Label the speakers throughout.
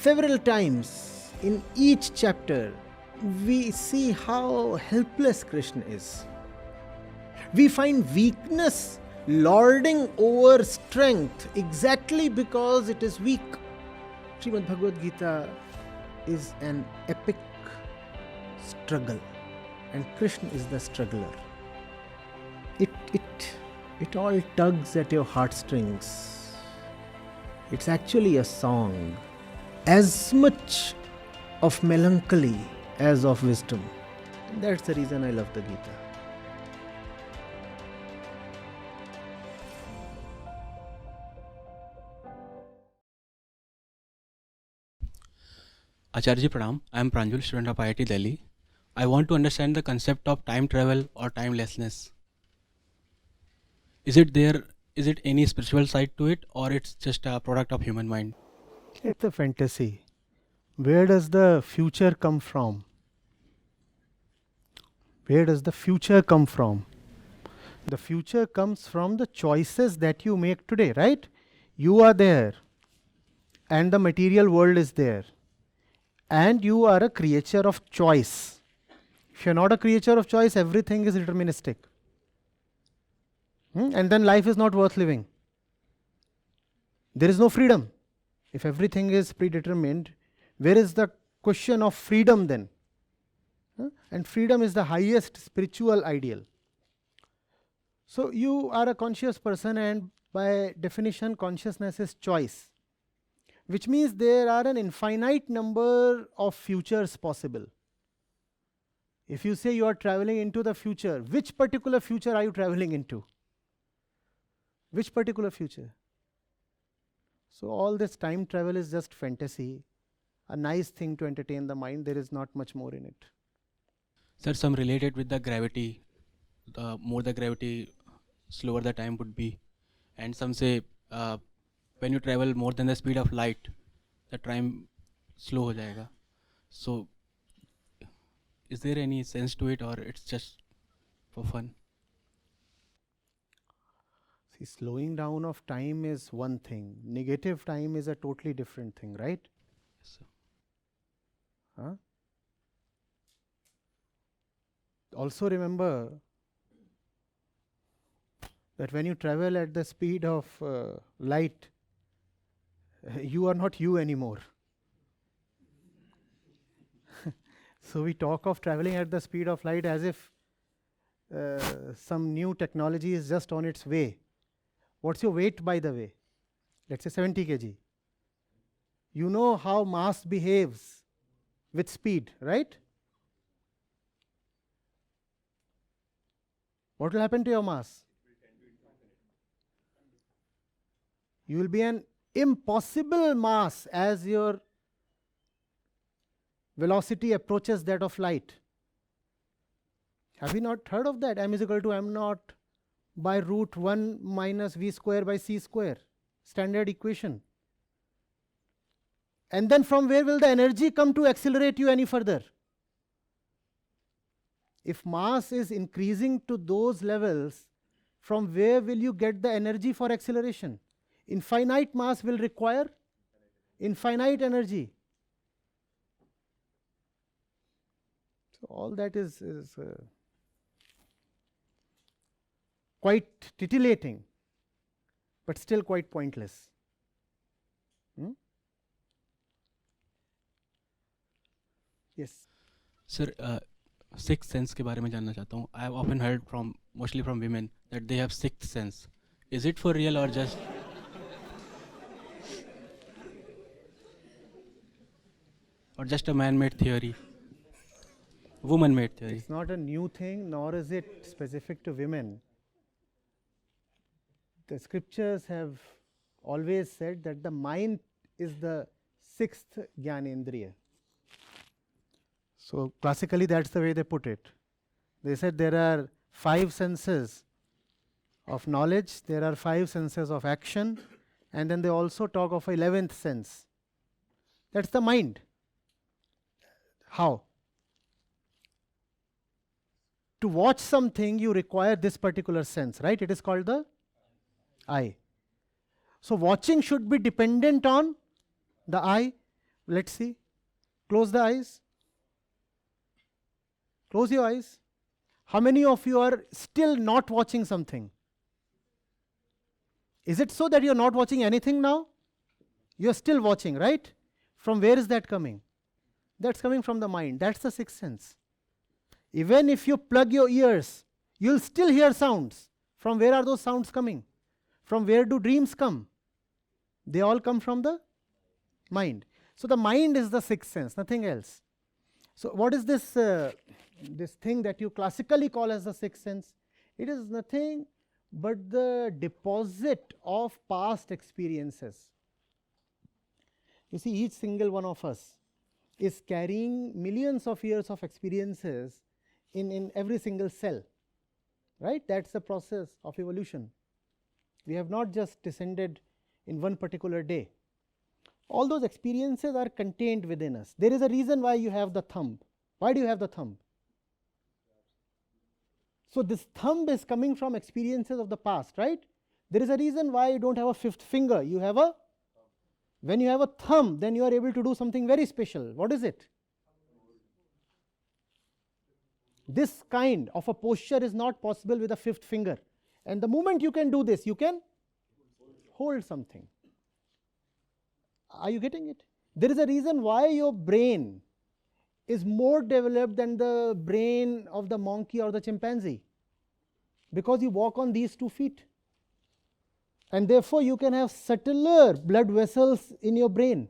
Speaker 1: several times in each chapter, we see how helpless Krishna is. We find weakness lording over strength exactly because it is weak. Srimad Bhagavad Gita is an epic struggle, and Krishna is the struggler. It all tugs at your heartstrings. It's actually a song, as much of melancholy as of wisdom. And that's the reason I love the Gita.
Speaker 2: Acharya Pranam, I am Pranjul, student of IIT-Delhi. I want to understand the concept of time travel or timelessness. Is it any spiritual side to it, or it's just a product of human mind?
Speaker 1: It's a fantasy. Where does the future come from? Where does the future come from? The future comes from the choices that you make today, right? You are there, and the material world is there, and you are a creature of choice. If you're not a creature of choice, everything is deterministic. And then life is not worth living. There is no freedom. If everything is predetermined, where is the question of freedom then? And freedom is the highest spiritual ideal. So you are a conscious person, and by definition, consciousness is choice, which means there are an infinite number of futures possible. If you say you are traveling into the future, which particular future are you traveling into? Which particular future? So all this time travel is just fantasy, a nice thing to entertain the mind. There is not much more in it.
Speaker 2: Sir, some related with the gravity. The more the gravity, slower the time would be. And some say when you travel more than the speed of light, the time slow ho jayega. So is there any sense to it, or it's just for fun?
Speaker 1: See, slowing down of time is one thing. Negative time is a totally different thing, right?
Speaker 2: Yes, sir.
Speaker 1: Huh? Also remember that when you travel at the speed of light, you are not you anymore. So we talk of traveling at the speed of light as if some new technology is just on its way. What's your weight, by the way? Let's say 70 kg. You know how mass behaves with speed, right? What will happen to your mass? You will be an impossible mass as your velocity approaches that of light. Have you not heard of that? M is equal to m naught by root 1 minus v square by c square. Standard equation. And then from where will the energy come to accelerate you any further? If mass is increasing to those levels, from where will you get the energy for acceleration? Infinite mass will require infinite energy. So all that is quite titillating, but still quite pointless. Yes.
Speaker 2: Sir, sixth sense के बारे में जानना चाहता हूँ. I have often heard mostly from women that they have sixth sense. Is it for real or just a man-made theory? Woman-made theory.
Speaker 1: It's not a new thing, nor is it specific to women. The scriptures have always said that the mind is the sixth Jnanendriya. So classically that's the way they put it. They said there are 5 senses of knowledge, there are 5 senses of action, and then they also talk of 11th sense. That's the mind. How? To watch something you require this particular sense, right? It is called the eye. So watching should be dependent on the eye. Let's see. Close the eyes. Close your eyes. How many of you are still not watching something? Is it so that you're not watching anything now? You're still watching, right? From where is that coming? That's coming from the mind. That's the sixth sense. Even if you plug your ears, you'll still hear sounds. From where are those sounds coming? From where do dreams come? They all come from the mind. So the mind is the sixth sense, nothing else. So what is this this thing that you classically call as the sixth sense? It is nothing but the deposit of past experiences. You see, each single one of us is carrying millions of years of experiences in every single cell, right? That's the process of evolution. We have not just descended in one particular day. All those experiences are contained within us. There is a reason why you have the thumb. Why do you have the thumb? So this thumb is coming from experiences of the past, right? There is a reason why you don't have a fifth finger. You have a, when you have a thumb, then you are able to do something very special. What is it? This kind of a posture is not possible with a fifth finger. And the moment you can do this, you can hold something. Are you getting it? There is a reason why your brain is more developed than the brain of the monkey or the chimpanzee, because you walk on these 2 feet, and therefore you can have subtler blood vessels in your brain.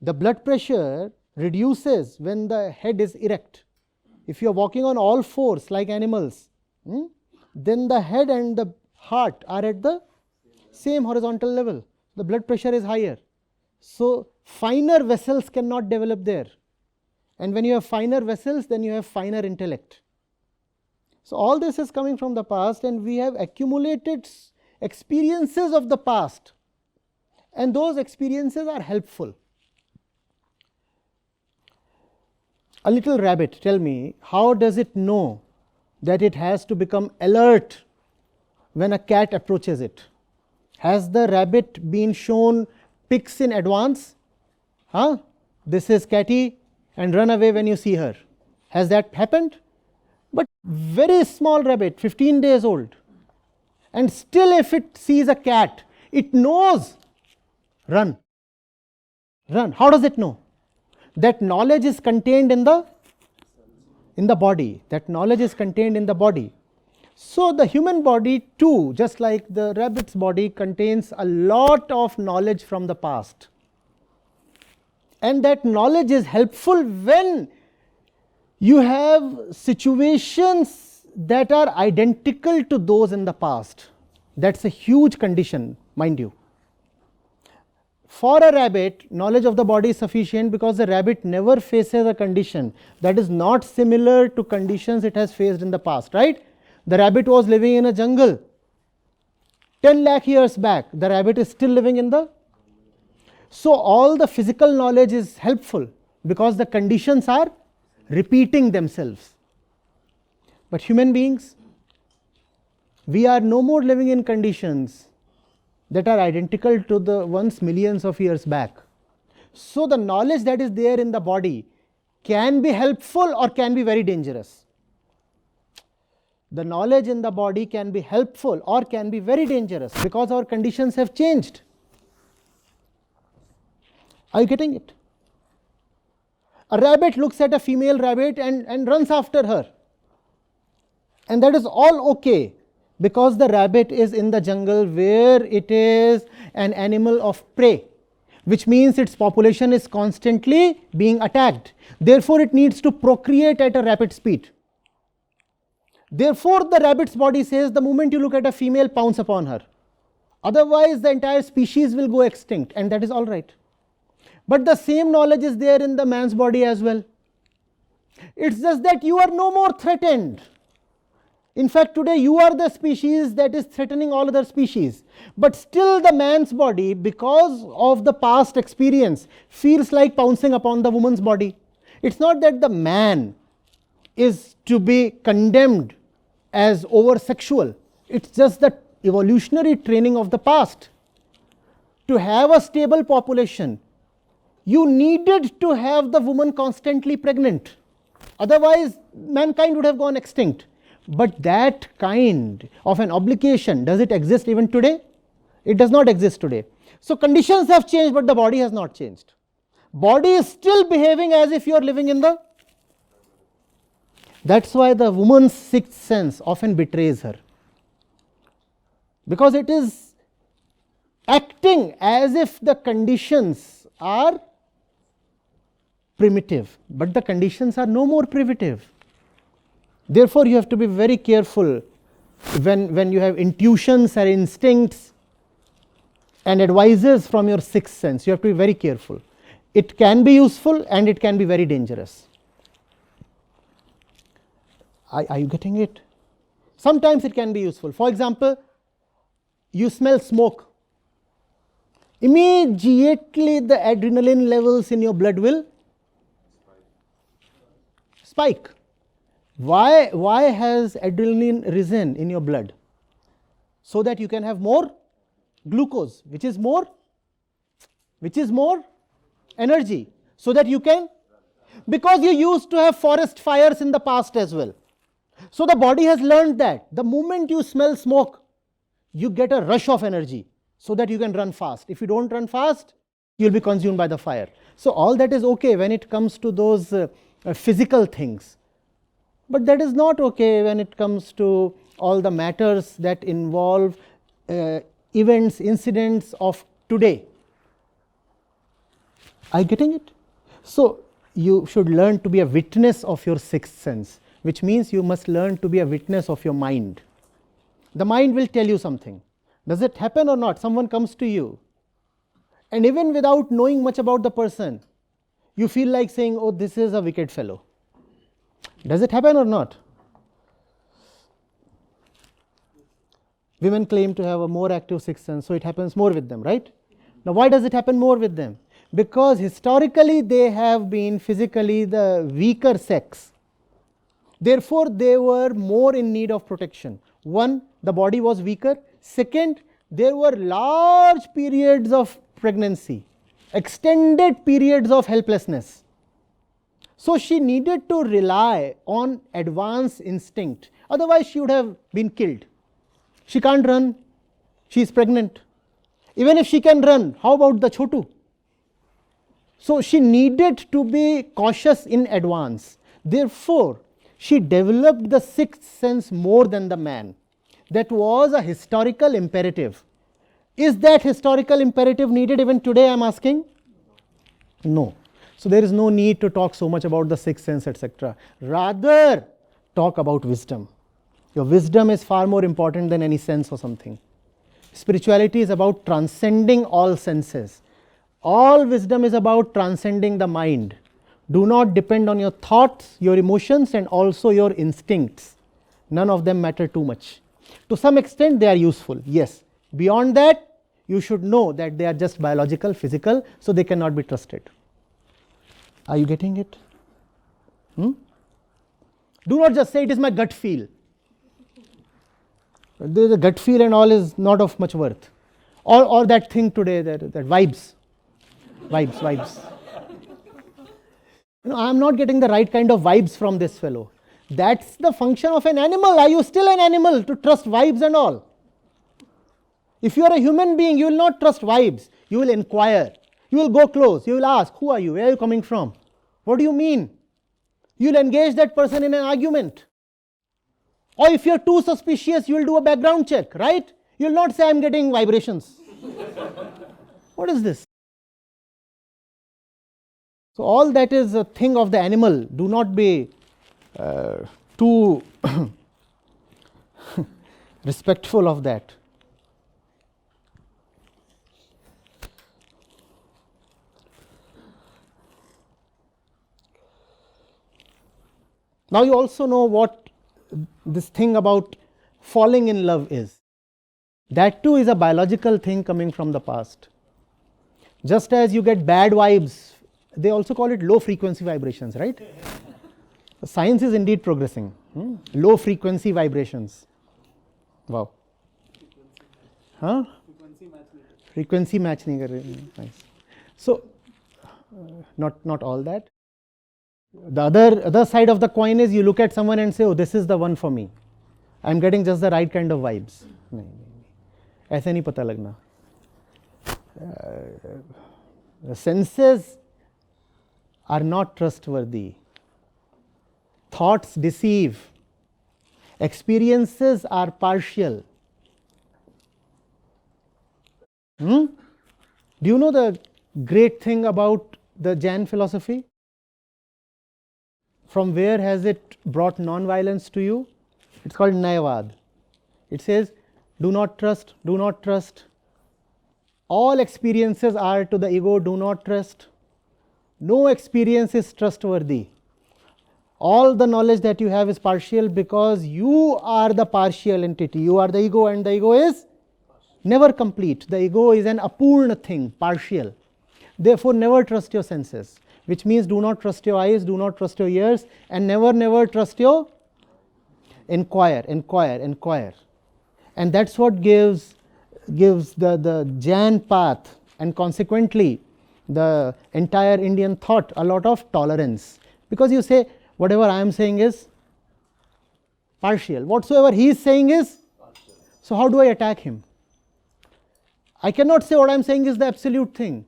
Speaker 1: The blood pressure reduces when the head is erect. If you are walking on all fours like animals, then the head and the heart are at the same horizontal level. The blood pressure is higher. So finer vessels cannot develop there. And when you have finer vessels, then you have finer intellect. So all this is coming from the past, and we have accumulated experiences of the past, and those experiences are helpful. A little rabbit, tell me, how does it know that it has to become alert when a cat approaches it? Has the rabbit been shown pics in advance? This is Catty, and run away when you see her. Has that happened? But very small rabbit, 15 days old, and still if it sees a cat, it knows, run. Run. How does it know? That knowledge is contained in the body. That knowledge is contained in the body. So the human body too, just like the rabbit's body, contains a lot of knowledge from the past. And that knowledge is helpful when you have situations that are identical to those in the past. That's a huge condition, mind you. For a rabbit, knowledge of the body is sufficient because the rabbit never faces a condition that is not similar to conditions it has faced in the past, right? The rabbit was living in a jungle 10 lakh years back. The rabbit is still living in the... So all the physical knowledge is helpful because the conditions are repeating themselves. But human beings, we are no more living in conditions that are identical to the ones millions of years back. So the knowledge that is there in the body can be helpful or can be very dangerous. The knowledge in the body can be helpful or can be very dangerous because our conditions have changed. Are you getting it? A rabbit looks at a female rabbit and runs after her. And that is all okay because the rabbit is in the jungle where it is an animal of prey, which means its population is constantly being attacked. Therefore, it needs to procreate at a rapid speed. Therefore, the rabbit's body says the moment you look at a female, pounce upon her. Otherwise, the entire species will go extinct, and that is all right. But the same knowledge is there in the man's body as well. It's just that you are no more threatened. In fact, today you are the species that is threatening all other species. But still the man's body, because of the past experience, feels like pouncing upon the woman's body. It's not that the man is to be condemned as over-sexual. It's just the evolutionary training of the past. To have a stable population, You needed to have the woman constantly pregnant. Otherwise, mankind would have gone extinct. But that kind of an obligation, does it exist even today? It does not exist today. So conditions have changed, but the body has not changed. Body is still behaving as if you are living in the... That's why the woman's sixth sense often betrays her. Because it is acting as if the conditions are primitive, but the conditions are no more primitive. Therefore, you have to be very careful when you have intuitions or instincts and advices from your sixth sense. You have to be very careful. It can be useful and it can be very dangerous. Are you getting it? Sometimes it can be useful. For example, you smell smoke. Immediately the adrenaline levels in your blood will spike. Why has adrenaline risen in your blood? So that you can have more glucose, which is more energy, so that you can, because you used to have forest fires in the past as well. So the body has learned that the moment you smell smoke, you get a rush of energy so that you can run fast. If you don't run fast, you'll be consumed by the fire. So all that is okay when it comes to those physical things. But that is not okay when it comes to all the matters that involve events, incidents of today. Are you getting it? So you should learn to be a witness of your sixth sense, which means you must learn to be a witness of your mind. The mind will tell you something. Does it happen or not? Someone comes to you, and even without knowing much about the person, you feel like saying, oh, this is a wicked fellow. Does it happen or not? Women claim to have a more active sixth sense, so it happens more with them, right? Now, why does it happen more with them? Because historically they have been physically the weaker sex. Therefore, they were more in need of protection. One, the body was weaker. Second, there were large periods of pregnancy, extended periods of helplessness. So she needed to rely on advanced instinct. Otherwise, she would have been killed. She can't run. She is pregnant. Even if she can run, how about the chotu? So she needed to be cautious in advance. Therefore, she developed the sixth sense more than the man. That was a historical imperative. Is that historical imperative needed even today, I am asking? No. So there is no need to talk so much about the sixth sense, etc. Rather, talk about wisdom. Your wisdom is far more important than any sense or something. Spirituality is about transcending all senses. All wisdom is about transcending the mind. Do not depend on your thoughts, your emotions, and also your instincts. None of them matter too much. To some extent, they are useful, yes. Beyond that, you should know that they are just biological, physical, so they cannot be trusted. Are you getting it? Do not just say it is my gut feel. The gut feel and all is not of much worth. Or that thing today, that vibes. Vibes. I am not getting the right kind of vibes from this fellow. That's the function of an animal. Are you still an animal to trust vibes and all? If you are a human being, you will not trust vibes. You will inquire. You will go close. You will ask, who are you? Where are you coming from? What do you mean? You will engage that person in an argument. Or if you are too suspicious, you will do a background check, right? You will not say, I am getting vibrations. What is this? So all that is a thing of the animal. Do not be too respectful of that. Now you also know what this thing about falling in love is. That too is a biological thing coming from the past. Just as you get bad vibes, they also call it low frequency vibrations, right? Science is indeed progressing. Low frequency vibrations. Wow. Huh? Frequency match nahi kar rahe. Nice. So not all that. The other side of the coin is you look at someone and say, oh, this is the one for me. I'm getting just the right kind of vibes. ऐसे नहीं पता लगना. The senses are not trustworthy. Thoughts deceive. Experiences are partial. Do you know the great thing about the Jain philosophy? From where has it brought non-violence to you? It's called Nayavad. It says, do not trust, do not trust. All experiences are to the ego, do not trust. No experience is trustworthy. All the knowledge that you have is partial because you are the partial entity. You are the ego and the ego is never complete. The ego is an apurna thing, partial. Therefore, never trust your senses, which means do not trust your eyes, do not trust your ears, and never trust your inquire. And that's what gives the Jain path and consequently the entire Indian thought a lot of tolerance. Because you say, whatever I am saying is partial. Whatsoever he is saying is partial. So how do I attack him? I cannot say what I am saying is the absolute thing.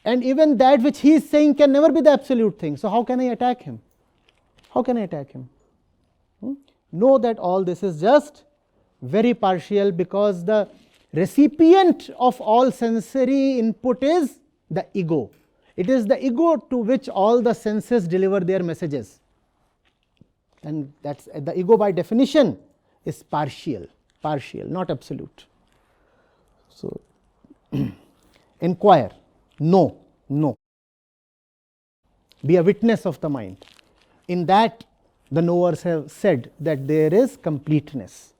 Speaker 1: And even that which he is saying can never be the absolute thing. So how can I attack him? How can I attack him? Know that all this is just very partial because the recipient of all sensory input is the ego. It is the ego to which all the senses deliver their messages. And that's the ego by definition is partial, not absolute. So, inquire, know. Be a witness of the mind. In that, the knowers have said that there is completeness.